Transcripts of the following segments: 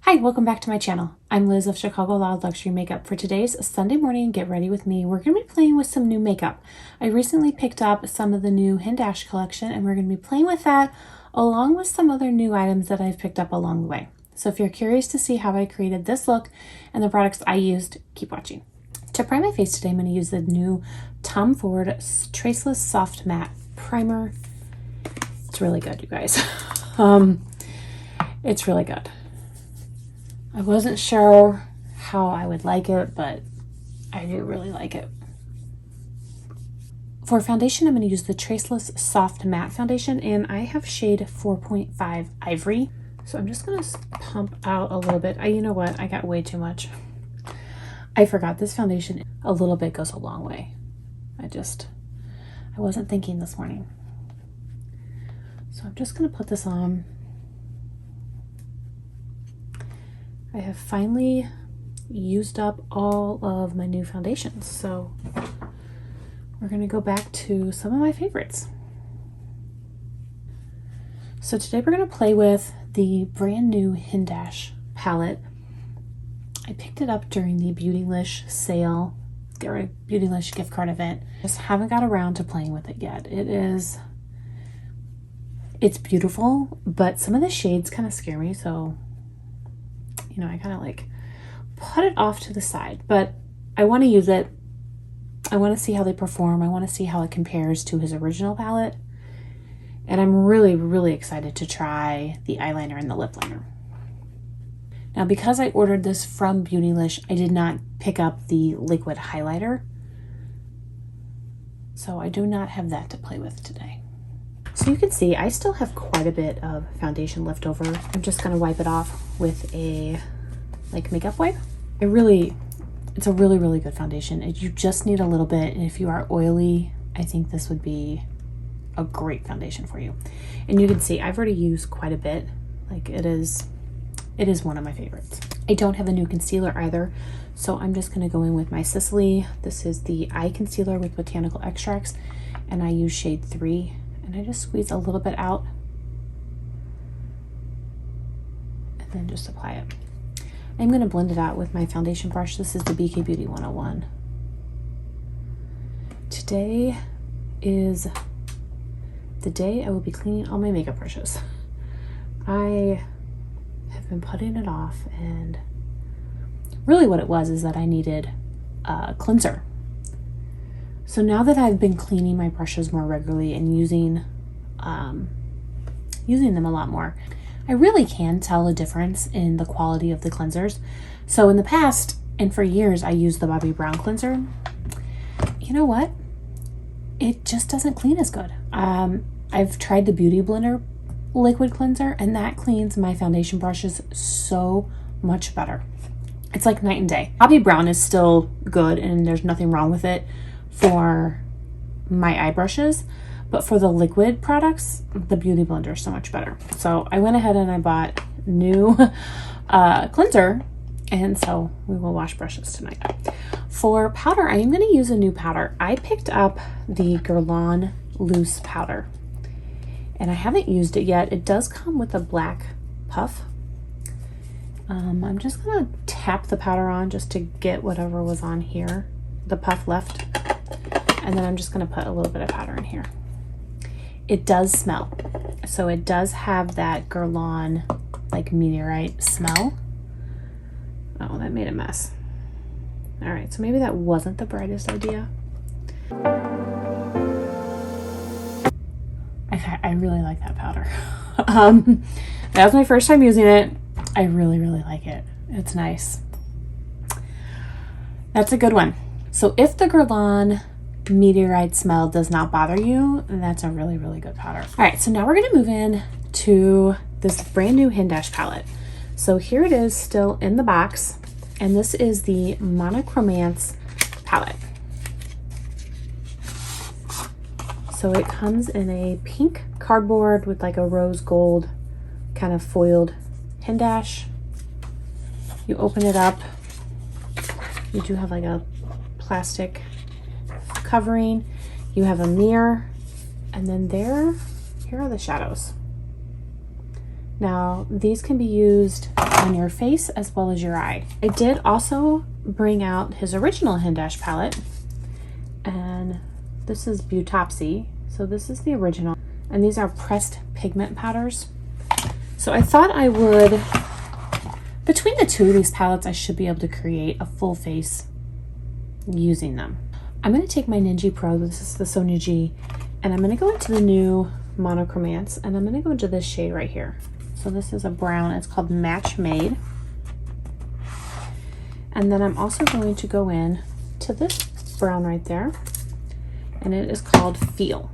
Hi, welcome back to my channel. I'm Liz of Chicago Loud Luxury Makeup. For today's Sunday morning Get Ready With Me, we're going to be playing with some new makeup. I recently picked up some of the new Hindash collection and we're going to be playing with that along with some other new items that I've picked up along the way. So if you're curious to see how I created this look and the products I used, keep watching. To prime my face today, I'm going to use the new Tom Ford Traceless Soft Matte Primer. It's really good, you guys. It's really good. I wasn't sure how I would like it, but I do really like it. For foundation, I'm going to use the Traceless Soft Matte Foundation, and I have shade 4.5 Ivory. So I'm just going to pump out a little bit. You know what? I got way too much. I forgot this foundation a little bit goes a long way. I wasn't thinking this morning. So I'm just going to put this on. I have finally used up all of my new foundations, so we're going to go back to some of my favorites. So today we're going to play with the brand new Hindash palette. I picked it up during the Beautylish sale, or Beautylish gift card event. Just haven't got around to playing with it yet. It's beautiful, but some of the shades kind of scare me, so you know, I kind of like put it off to the side, but I want to use it. I want to see how they perform. I want to see how it compares to his original palette. And I'm really, really excited to try the eyeliner and the lip liner. Now, because I ordered this from Beautylish, I did not pick up the liquid highlighter. So I do not have that to play with today. So you can see I still have quite a bit of foundation left over. I'm just going to wipe it off with a makeup wipe. It's a really, really good foundation. You just need a little bit, and if you are oily, I think this would be a great foundation for you. And you can see I've already used quite a bit. Like it is one of my favorites. I don't have a new concealer either, so I'm just going to go in with my Sicily. This is the eye concealer with botanical extracts, and I use shade 3. And I just squeeze a little bit out and then just apply it. I'm going to blend it out with my foundation brush. This is the BK Beauty 101. Today is the day I will be cleaning all my makeup brushes. I have been putting it off, and really what it was is that I needed a cleanser. So now that I've been cleaning my brushes more regularly and using them a lot more, I really can tell a difference in the quality of the cleansers. So in the past, and for years, I used the Bobbi Brown cleanser. You know what? It just doesn't clean as good. I've tried the Beauty Blender liquid cleanser, and that cleans my foundation brushes so much better. It's like night and day. Bobbi Brown is still good, and there's nothing wrong with it for my eye brushes, but for the liquid products, the Beauty Blender is so much better. So I went ahead and I bought new cleanser, and so we will wash brushes tonight. For powder, I am going to use a new powder. I picked up the Guerlain loose powder, and I haven't used it yet. It does come with a black puff. I'm just going to tap the powder on just to get whatever was on here, the puff left. And then I'm just going to put a little bit of powder in here. It does smell. So it does have that Guerlain like meteorite smell. Oh, that made a mess. All right, so maybe that wasn't the brightest idea. I really like that powder. That was my first time using it. I really, really like it. It's nice. That's a good one. So if the Guerlain meteorite smell does not bother you, that's a really, really good powder. All right, so now we're going to move in to this brand new Hindash palette. So here it is still in the box, and this is the Monochromance palette. So it comes in a pink cardboard with like a rose gold kind of foiled Hindash. You open it up, you do have like a plastic covering, you have a mirror, and then here are the shadows. Now, these can be used on your face as well as your eye. I did also bring out his original Hindash palette, and this is Butopsy. So this is the original, and these are pressed pigment powders. So I thought I would, between the two of these palettes, I should be able to create a full face using them. I'm going to take my Ninja Pro, this is the Sonia G, and I'm going to go into the new Monochromance, and I'm going to go into this shade right here. So this is a brown, it's called Match Made. And then I'm also going to go in to this brown right there, and it is called Feel.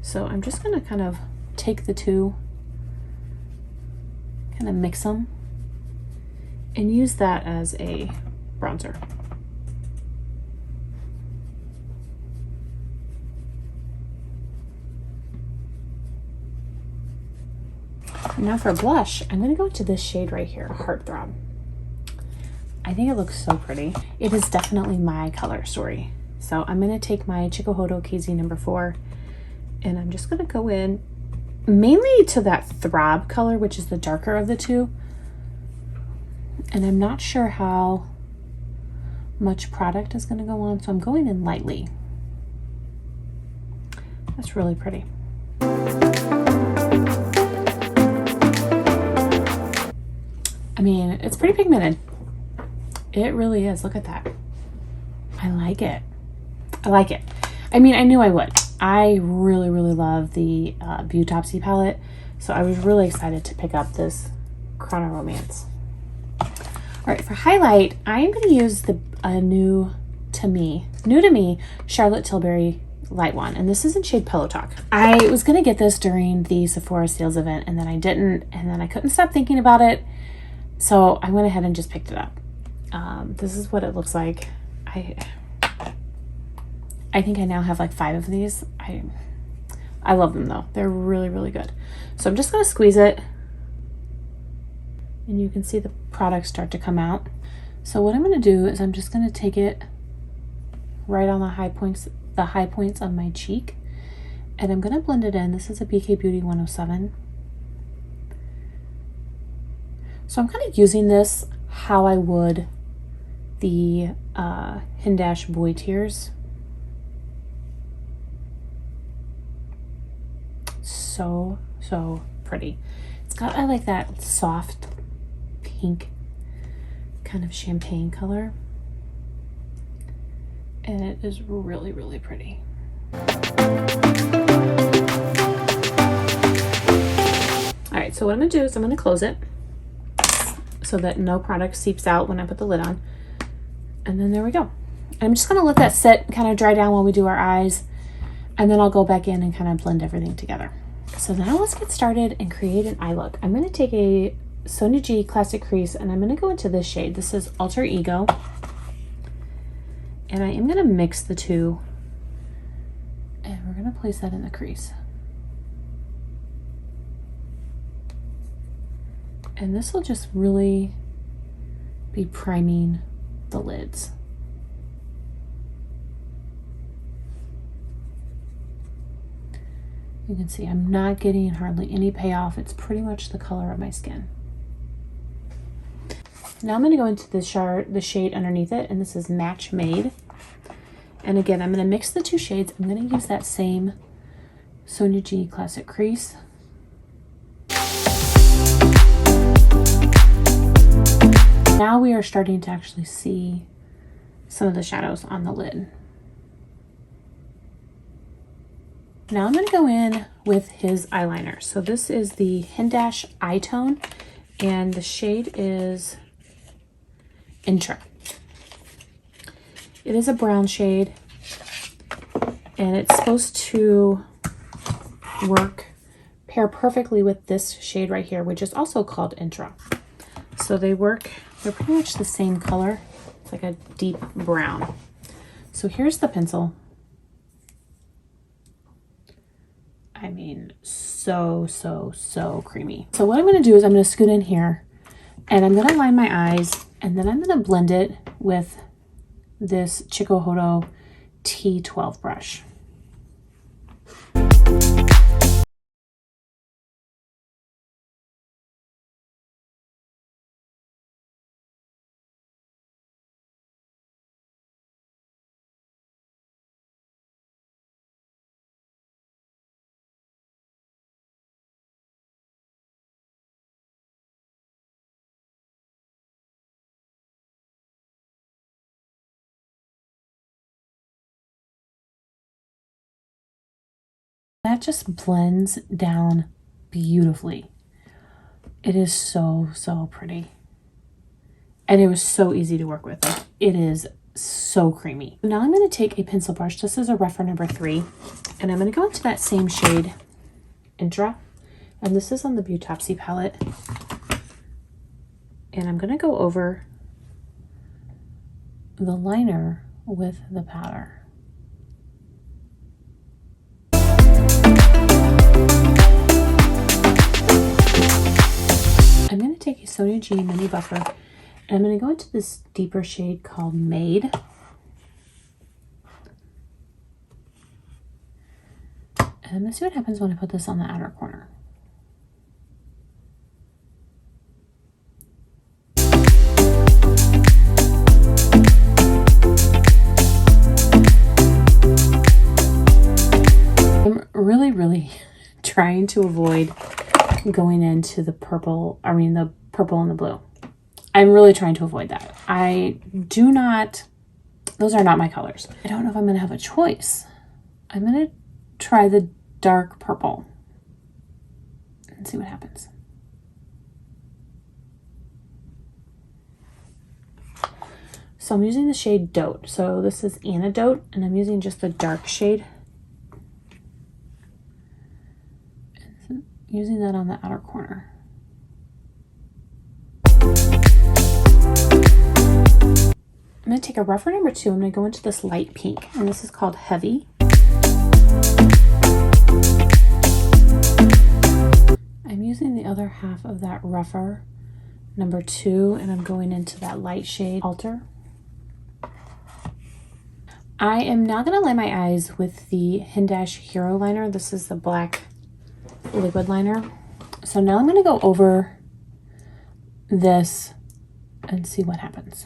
So I'm just going to kind of take the two, kind of mix them, and use that as a bronzer. Now for blush, I'm going to go to this shade right here, Heartthrob. I think it looks so pretty. It is definitely my color story. So I'm going to take my Chikuhodo KZ number 4, and I'm just going to go in mainly to that Throb color, which is the darker of the two. And I'm not sure how much product is going to go on, so I'm going in lightly. That's really pretty. I mean, it's pretty pigmented. It really is. Look at that. I like it. I like it. I mean, I knew I would. I really, really love the Butopsy palette, so I was really excited to pick up this Chrono Romance. All right, for highlight, I am going to use the new to me, Charlotte Tilbury light one, and this is in shade Pillow Talk. I was going to get this during the Sephora sales event, and then I didn't, and then I couldn't stop thinking about it. So I went ahead and just picked it up. This is what it looks like. I think I now have like 5 of these. I love them though. They're really, really good. So I'm just going to squeeze it, and you can see the product start to come out. So what I'm going to do is I'm just going to take it right on the high points of my cheek, and I'm going to blend it in. This is a BK Beauty 107. So I'm kind of using this how I would the Hindash Boy Tears. So pretty. It's got, I like that soft pink kind of champagne color, and it is really, really pretty. All right, so what I'm gonna do is I'm gonna close it so that no product seeps out when I put the lid on. And then there we go. I'm just gonna let that sit, kind of dry down while we do our eyes, and then I'll go back in and kind of blend everything together. So now let's get started and create an eye look. I'm gonna take a Sonia G Classic Crease, and I'm gonna go into this shade. This is Alter Ego. And I am gonna mix the two, and we're gonna place that in the crease. And this will just really be priming the lids. You can see I'm not getting hardly any payoff. It's pretty much the color of my skin. Now I'm going to go into the shade underneath it, and this is Match Made. And again, I'm going to mix the two shades. I'm going to use that same Sonia G Classic Crease. Now we are starting to actually see some of the shadows on the lid. Now I'm going to go in with his eyeliner. So this is the Hindash Eye Tone, and the shade is Intra. It is a brown shade, and it's supposed to pair perfectly with this shade right here, which is also called Intra. So they're pretty much the same color. It's like a deep brown. So here's the pencil. I mean, so creamy. So what I'm going to do is I'm going to scoot in here, and I'm going to line my eyes, and then I'm going to blend it with this Chikuhodo T12 brush. That just blends down beautifully. It is so, so pretty. And it was so easy to work with. Like, it is so creamy. Now I'm going to take a pencil brush. This is a rougher number 3. And I'm going to go into that same shade, Intra. And this is on the Beautopsy palette. And I'm going to go over the liner with the powder. I'm going to take a Sonia G Mini Buffer, and I'm going to go into this deeper shade called Made. And I'm going to see what happens when I put this on the outer corner. I'm really trying to avoid going into the purple, the purple and the blue. I'm really trying to avoid that. Those are not my colors. I don't know if I'm going to have a choice. I'm going to try the dark purple and see what happens. So I'm using the shade Dote. So this is Antidote, and I'm using just the dark shade. Using that on the outer corner. I'm going to take a rougher number 2. I'm going to go into this light pink, and this is called Heavy. I'm using the other half of that rougher number 2, and I'm going into that light shade Alter. I am now going to line my eyes with the Hindash Hero Liner. This is the black liquid liner. So now I'm going to go over this and see what happens.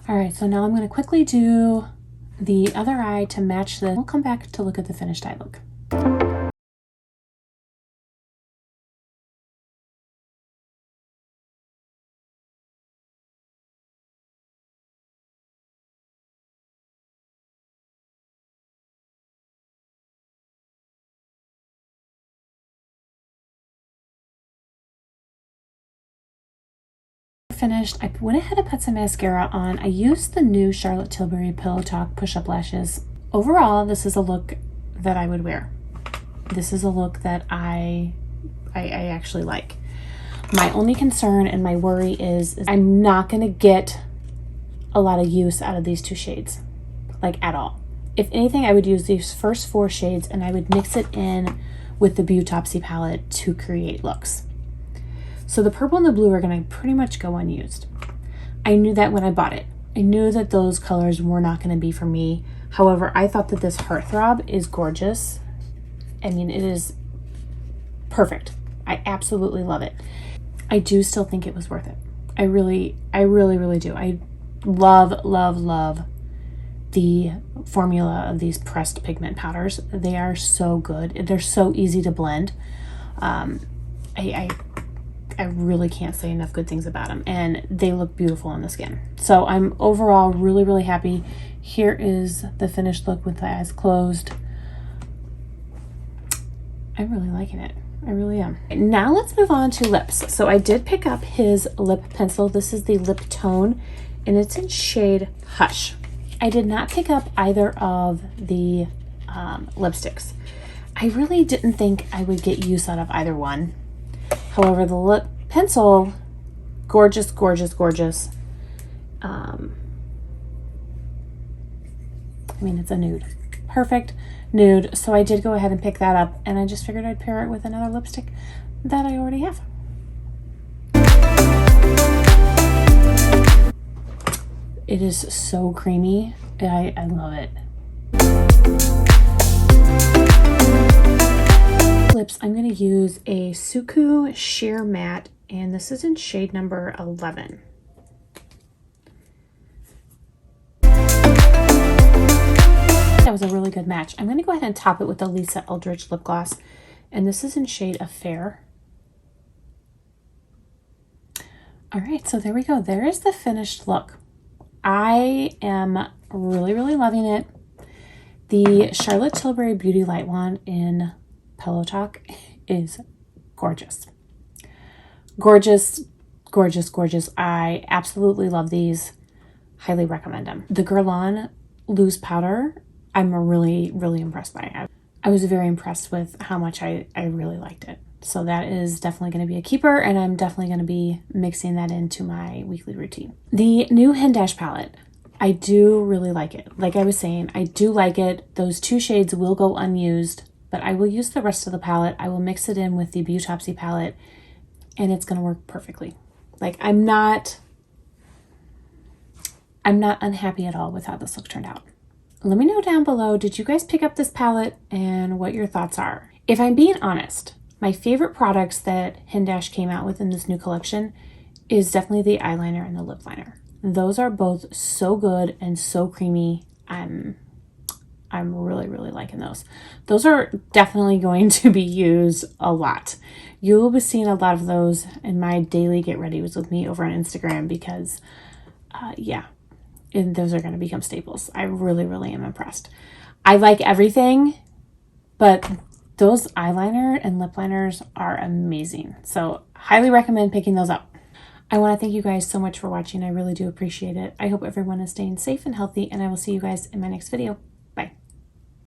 All right, so now I'm going to quickly do the other eye to match this. We'll come back to look at the finished eye look. Finished, I went ahead and put some mascara on. I used the new Charlotte Tilbury Pillow Talk Push-Up Lashes. Overall, this is a look that I would wear. This is a look that I actually like. My only concern and my worry is I'm not going to get a lot of use out of these 2 shades, like at all. If anything, I would use these first 4 shades and I would mix it in with the Beautopsy palette to create looks. So the purple and the blue are going to pretty much go unused. I knew that when I bought it. I knew that those colors were not going to be for me. However, I thought that this Heartthrob is gorgeous. I mean, it is perfect. I absolutely love it. I do still think it was worth it. I really do. I love the formula of these pressed pigment powders. They are so good. They're so easy to blend. I really can't say enough good things about them, and they look beautiful on the skin. So I'm overall really happy. Here is the finished look with the eyes closed. I'm really liking it. I really am. Now let's move on to lips. So I did pick up his lip pencil. This is the Lip Tone, and it's in shade Hush. I did not pick up either of the lipsticks. I really didn't think I would get use out of either one. However, the lip pencil, gorgeous. I mean, it's a nude. Perfect nude. So I did go ahead and pick that up, and I just figured I'd pair it with another lipstick that I already have. It is so creamy. I love it. Lips, I'm going to use a Suku Sheer Matte, and this is in shade number 11. That was a really good match. I'm going to go ahead and top it with the Lisa Eldridge lip gloss, and this is in shade Affair. All right, so there we go. There is the finished look. I am really, really loving it. The Charlotte Tilbury Beauty Light Wand in Pillow Talk is gorgeous. Gorgeous, gorgeous, gorgeous. I absolutely love these. Highly recommend them. The Guerlain Loose Powder, I'm really, really impressed by it. I was very impressed with how much I really liked it. So that is definitely going to be a keeper, and I'm definitely going to be mixing that into my weekly routine. The new Hindash palette, I do really like it. Like I was saying, I do like it. Those 2 shades will go unused, but I will use the rest of the palette. I will mix it in with the Beautopsy palette, and it's going to work perfectly. Like I'm not unhappy at all with how this look turned out. Let me know down below, did you guys pick up this palette and what your thoughts are? If I'm being honest, my favorite products that Hindash came out with in this new collection is definitely the eyeliner and the lip liner. Those are both so good and so creamy. I'm really, really liking those. Those are definitely going to be used a lot. You will be seeing a lot of those in my daily get readies with me over on Instagram because, yeah, and those are going to become staples. I really, really am impressed. I like everything, but those eyeliner and lip liners are amazing. So highly recommend picking those up. I want to thank you guys so much for watching. I really do appreciate it. I hope everyone is staying safe and healthy, and I will see you guys in my next video.